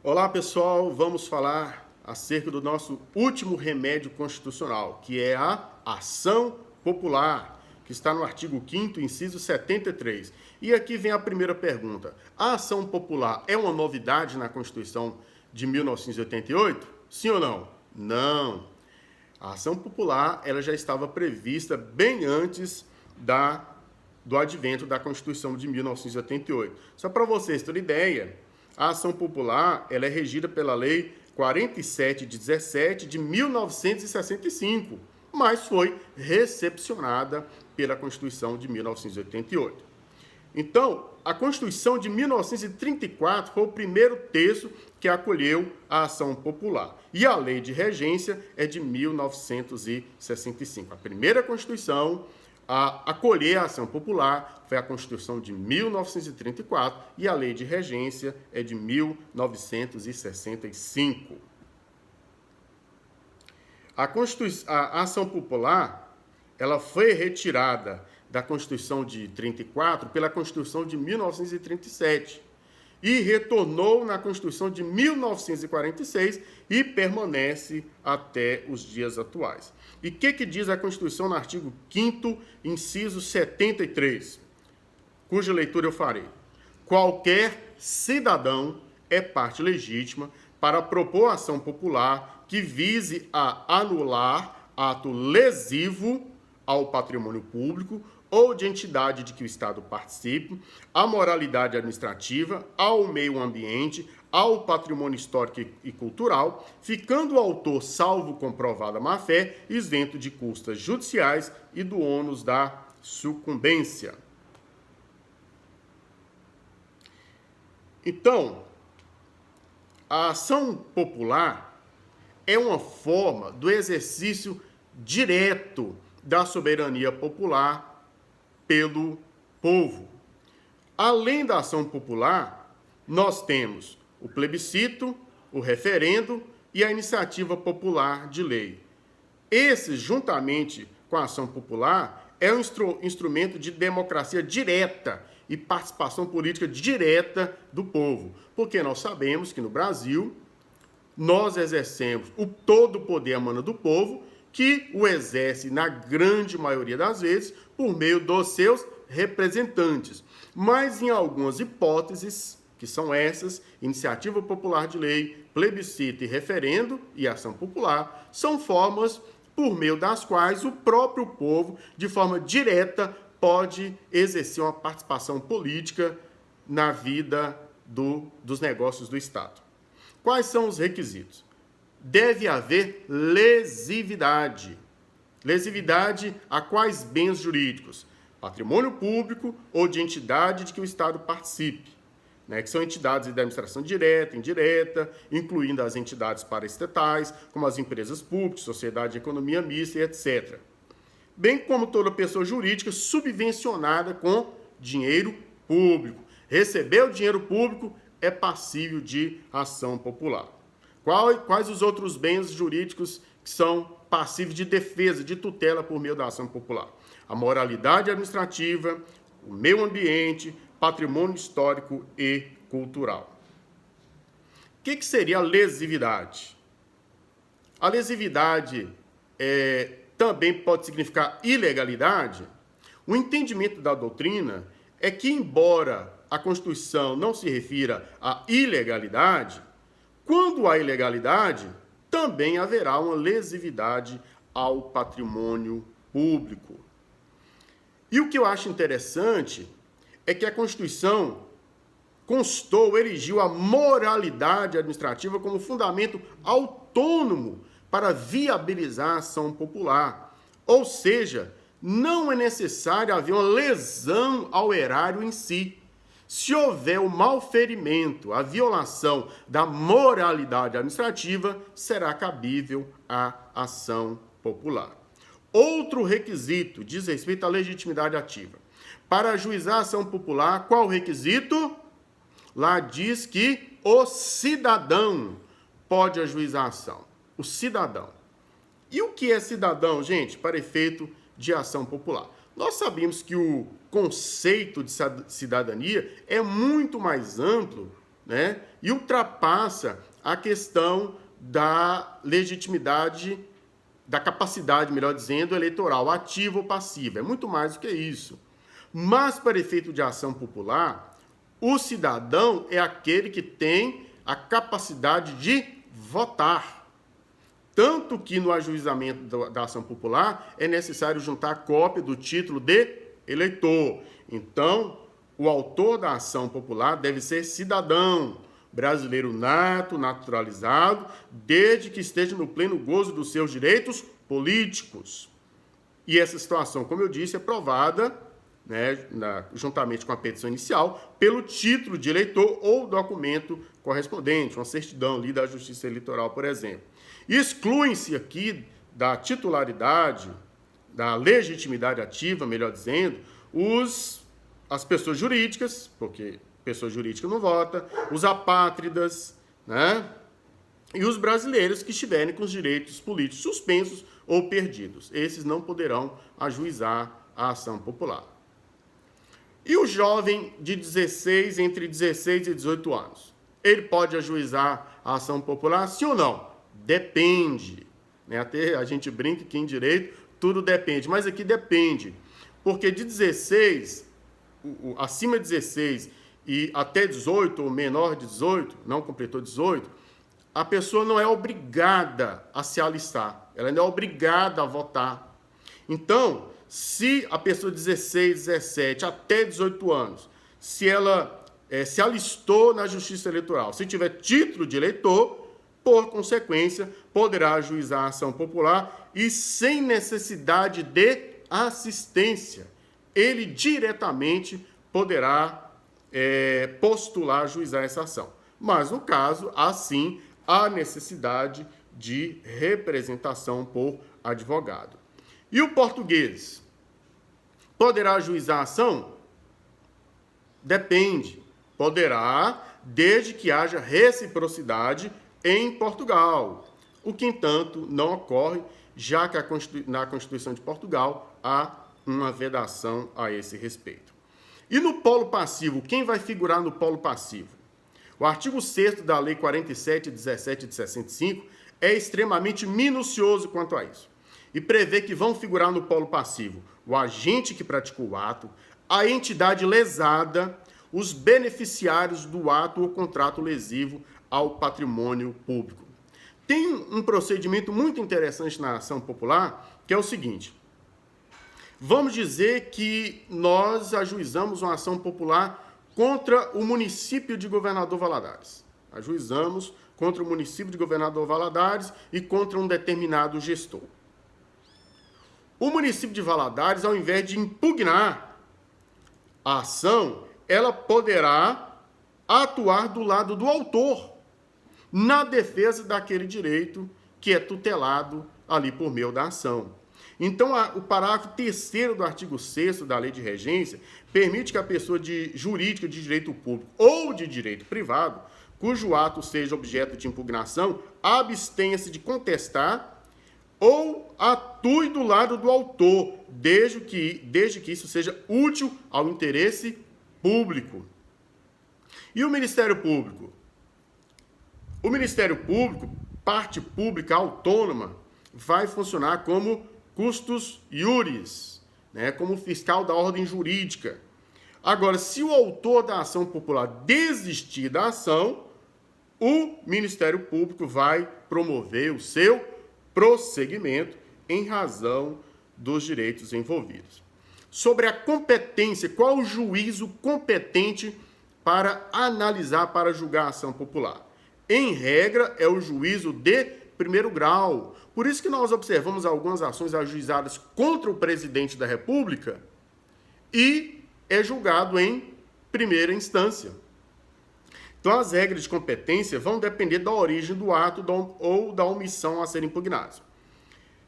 Olá pessoal, vamos falar acerca do nosso último remédio constitucional, que é a ação popular, que está no artigo 5º, inciso 73. E aqui vem a primeira pergunta. A ação popular é uma novidade na Constituição de 1988? Sim ou não? Não. A ação popular ela já estava prevista bem antes do advento da Constituição de 1988. Só para vocês terem ideia, a ação popular ela é regida pela Lei 47/17 de 1965, mas foi recepcionada pela Constituição de 1988. Então, a Constituição de 1934 foi o primeiro texto que acolheu a ação popular. E a Lei de Regência é de 1965. A primeira Constituição a acolher a ação popular foi a Constituição de 1934 e a Lei de Regência é de 1965. A ação popular ela foi retirada da Constituição de 34 pela Constituição de 1937 e retornou na Constituição de 1946 e permanece até os dias atuais. E o que diz a Constituição no artigo 5º, inciso 73, cuja leitura eu farei? Qualquer cidadão é parte legítima para propor ação popular que vise a anular ato lesivo ao patrimônio público ou de entidade de que o Estado participe, à moralidade administrativa, ao meio ambiente, ao patrimônio histórico e cultural, ficando o autor, salvo comprovada má-fé, isento de custas judiciais e do ônus da sucumbência. Então, a ação popular é uma forma do exercício direto da soberania popular pelo povo. Além da ação popular, nós temos o plebiscito, o referendo e a iniciativa popular de lei. Esse, juntamente com a ação popular, é um instrumento de democracia direta e participação política direta do povo. Porque nós sabemos que no Brasil, nós exercemos todo o poder emana do povo, que o exerce, na grande maioria das vezes, por meio dos seus representantes. Mas em algumas hipóteses, que são essas, iniciativa popular de lei, plebiscito e referendo e ação popular, são formas por meio das quais o próprio povo, de forma direta, pode exercer uma participação política na vida dos negócios do Estado. Quais são os requisitos? Deve haver lesividade. Lesividade a quais bens jurídicos? Patrimônio público ou de entidade de que o Estado participe, né, que são entidades de administração direta, indireta, incluindo as entidades paraestatais, como as empresas públicas, sociedade de economia mista e etc. Bem como toda pessoa jurídica subvencionada com dinheiro público. Receber o dinheiro público é passível de ação popular. Quais os outros bens jurídicos que são passíveis de defesa, de tutela por meio da ação popular? A moralidade administrativa, o meio ambiente, patrimônio histórico e cultural. O que seria a lesividade? A lesividade também pode significar ilegalidade. O entendimento da doutrina é que, embora a Constituição não se refira à ilegalidade, quando há ilegalidade, também haverá uma lesividade ao patrimônio público. E o que eu acho interessante é que a Constituição erigiu a moralidade administrativa como fundamento autônomo para viabilizar a ação popular. Ou seja, não é necessário haver uma lesão ao erário em si. Se houver o malferimento, a violação da moralidade administrativa, será cabível a ação popular. Outro requisito diz respeito à legitimidade ativa. Para ajuizar a ação popular, qual o requisito? Lá diz que o cidadão pode ajuizar a ação. O cidadão. E o que é cidadão, gente, para efeito de ação popular? Nós sabemos que o conceito de cidadania é muito mais amplo né, e ultrapassa a questão da legitimidade, da capacidade, melhor dizendo, eleitoral, ativa ou passiva. É muito mais do que isso. Mas, para efeito de ação popular, o cidadão é aquele que tem a capacidade de votar. Tanto que no ajuizamento da ação popular é necessário juntar a cópia do título de eleitor. Então, o autor da ação popular deve ser cidadão, brasileiro nato, naturalizado, desde que esteja no pleno gozo dos seus direitos políticos. E essa situação, como eu disse, é provada, né, juntamente com a petição inicial, pelo título de eleitor ou documento correspondente, uma certidão ali da Justiça Eleitoral, por exemplo. Excluem-se aqui da titularidade, da legitimidade ativa, melhor dizendo, as pessoas jurídicas, porque pessoa jurídica não vota, os apátridas, né, e os brasileiros que estiverem com os direitos políticos suspensos ou perdidos. Esses não poderão ajuizar a ação popular. E o jovem de entre 16 e 18 anos? Ele pode ajuizar a ação popular, sim ou não? Depende. Né? Até a gente brinca que em direito tudo depende, mas aqui depende. Porque de 16, acima de 16 e até 18, ou menor de 18, não completou 18, a pessoa não é obrigada a se alistar. Ela não é obrigada a votar. Então, se a pessoa de 16, 17 até 18 anos, se ela se alistou na Justiça Eleitoral, se tiver título de eleitor, por consequência, poderá ajuizar a ação popular e sem necessidade de assistência. Ele diretamente poderá postular ajuizar essa ação. Mas, no caso, assim, há necessidade de representação por advogado. E o português? Poderá ajuizar a ação? Depende. Poderá, desde que haja reciprocidade em Portugal. O que, entanto, não ocorre, já que na Constituição de Portugal há uma vedação a esse respeito. E no polo passivo, quem vai figurar no polo passivo? O artigo 6º da Lei 47.17 de 65 é extremamente minucioso quanto a isso. E prevê que vão figurar no polo passivo o agente que praticou o ato, a entidade lesada, os beneficiários do ato ou contrato lesivo ao patrimônio público. Tem um procedimento muito interessante na ação popular, que é o seguinte. Vamos dizer que nós ajuizamos uma ação popular contra o município de Governador Valadares. Ajuizamos contra o município de Governador Valadares e contra um determinado gestor. O município de Valadares, ao invés de impugnar a ação, ela poderá atuar do lado do autor, na defesa daquele direito que é tutelado ali por meio da ação. Então, o parágrafo 3º do artigo 6º da Lei de Regência permite que a pessoa jurídica de direito público ou de direito privado, cujo ato seja objeto de impugnação, abstenha-se de contestar ou atue do lado do autor, desde que isso seja útil ao interesse público. E o Ministério Público? O Ministério Público, parte pública autônoma, vai funcionar como custos iuris, né, como fiscal da ordem jurídica. Agora, se o autor da ação popular desistir da ação, o Ministério Público vai promover o seu prosseguimento em razão dos direitos envolvidos. Sobre a competência, qual o juízo competente para analisar, para julgar a ação popular? Em regra, é o juízo de primeiro grau. Por isso que nós observamos algumas ações ajuizadas contra o presidente da República e é julgado em primeira instância. Então, as regras de competência vão depender da origem do ato ou da omissão a ser impugnados.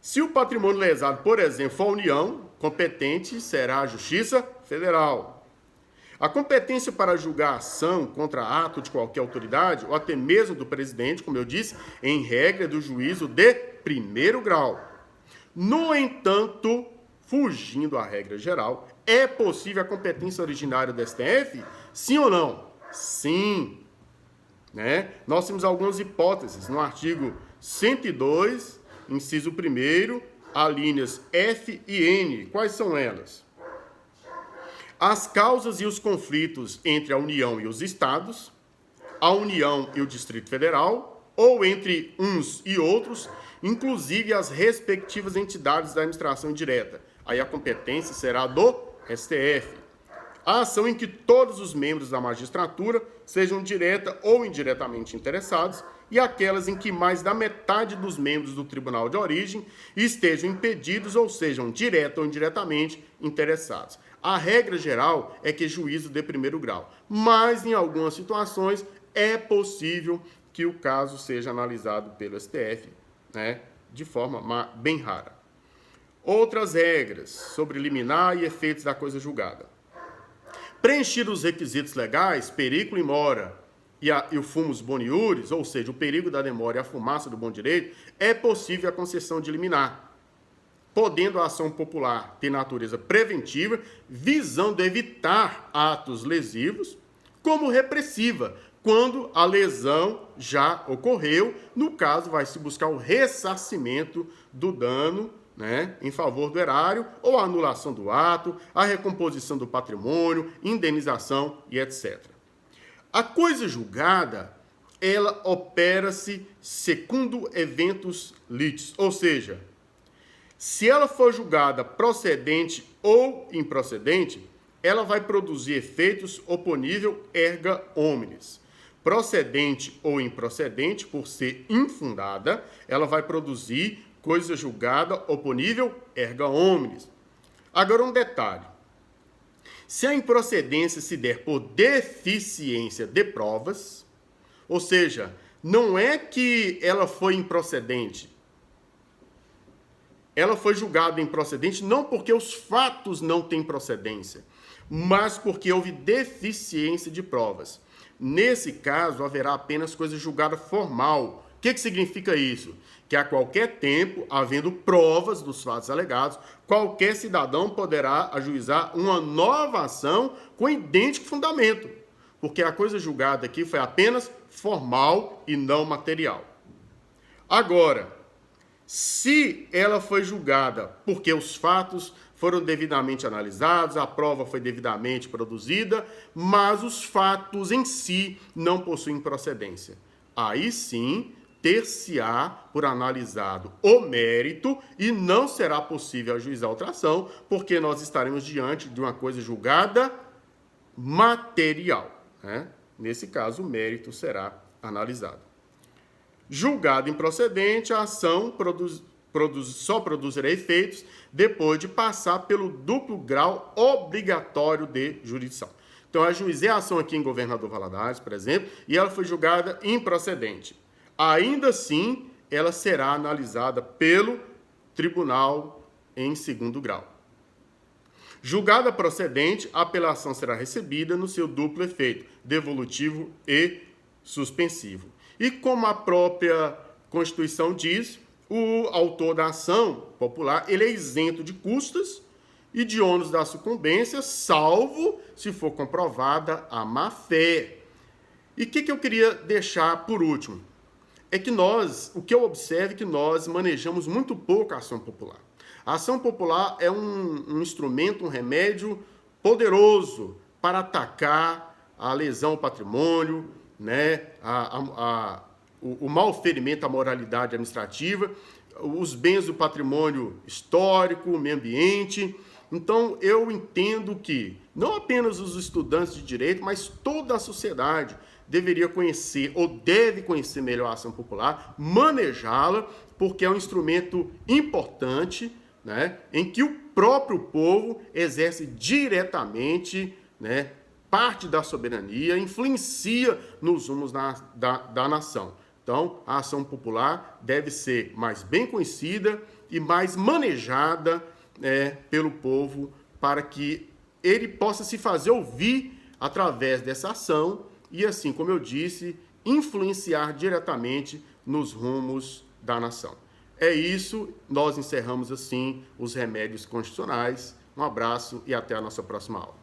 Se o patrimônio lesado, por exemplo, for a União, competente será a Justiça Federal. A competência para julgar a ação contra ato de qualquer autoridade, ou até mesmo do presidente, como eu disse, em regra do juízo de primeiro grau. No entanto, fugindo à regra geral, é possível a competência originária do STF? Sim ou não? Sim. né? Nós temos algumas hipóteses no artigo 102, inciso 1º, alíneas F e N. Quais são elas? As causas e os conflitos entre a União e os Estados, a União e o Distrito Federal, ou entre uns e outros, inclusive as respectivas entidades da administração indireta. Aí a competência será do STF. A ação em que todos os membros da magistratura sejam direta ou indiretamente interessados e aquelas em que mais da metade dos membros do tribunal de origem estejam impedidos ou sejam direta ou indiretamente interessados. A regra geral é que juízo de primeiro grau, mas em algumas situações é possível que o caso seja analisado pelo STF, né, de forma bem rara. Outras regras sobre liminar e efeitos da coisa julgada. Preenchidos os requisitos legais, periculo in mora e o fumus boniuris, ou seja, o perigo da demora e a fumaça do bom direito, é possível a concessão de liminar, podendo a ação popular ter natureza preventiva, visando evitar atos lesivos, como repressiva, quando a lesão já ocorreu. No caso, vai se buscar o ressarcimento do dano, né, em favor do erário, ou a anulação do ato, a recomposição do patrimônio, indenização e etc. A coisa julgada, ela opera-se segundo eventos litis, ou seja, se ela for julgada procedente ou improcedente, ela vai produzir efeitos oponível erga omnes. Procedente ou improcedente, por ser infundada, ela vai produzir coisa julgada oponível erga omnes. Agora um detalhe. Se a improcedência se der por deficiência de provas, ou seja, não é que ela foi improcedente, ela foi julgada improcedente não porque os fatos não têm procedência, mas porque houve deficiência de provas. Nesse caso, haverá apenas coisa julgada formal. O que significa isso? Que a qualquer tempo, havendo provas dos fatos alegados, qualquer cidadão poderá ajuizar uma nova ação com idêntico fundamento, porque a coisa julgada aqui foi apenas formal e não material. Agora, se ela foi julgada porque os fatos foram devidamente analisados, a prova foi devidamente produzida, mas os fatos em si não possuem procedência, aí sim ter-se-á por analisado o mérito e não será possível ajuizar outra ação, porque nós estaremos diante de uma coisa julgada material, né? Nesse caso, o mérito será analisado. Julgado improcedente, a ação só produzirá efeitos depois de passar pelo duplo grau obrigatório de jurisdição. Então, eu ajuizei a ação aqui em Governador Valadares, por exemplo, e ela foi julgada improcedente. Ainda assim, ela será analisada pelo tribunal em segundo grau. Julgada procedente, a apelação será recebida no seu duplo efeito, devolutivo e suspensivo. E como a própria Constituição diz, o autor da ação popular ele é isento de custas e de ônus da sucumbência, salvo se for comprovada a má-fé. E o que eu queria deixar por último? É que o que eu observo é que nós manejamos muito pouco a ação popular. A ação popular é um instrumento, um remédio poderoso para atacar a lesão ao patrimônio, né, o mal-ferimento à moralidade administrativa, os bens do patrimônio histórico, meio ambiente. Então, eu entendo que não apenas os estudantes de direito, mas toda a sociedade deveria conhecer ou deve conhecer melhor a ação popular, manejá-la, porque é um instrumento importante, né, em que o próprio povo exerce diretamente, né, parte da soberania, influencia nos rumos da nação. Então, a ação popular deve ser mais bem conhecida e mais manejada pelo povo para que ele possa se fazer ouvir através dessa ação e, assim como eu disse, influenciar diretamente nos rumos da nação. É isso, nós encerramos assim os remédios constitucionais. Um abraço e até a nossa próxima aula.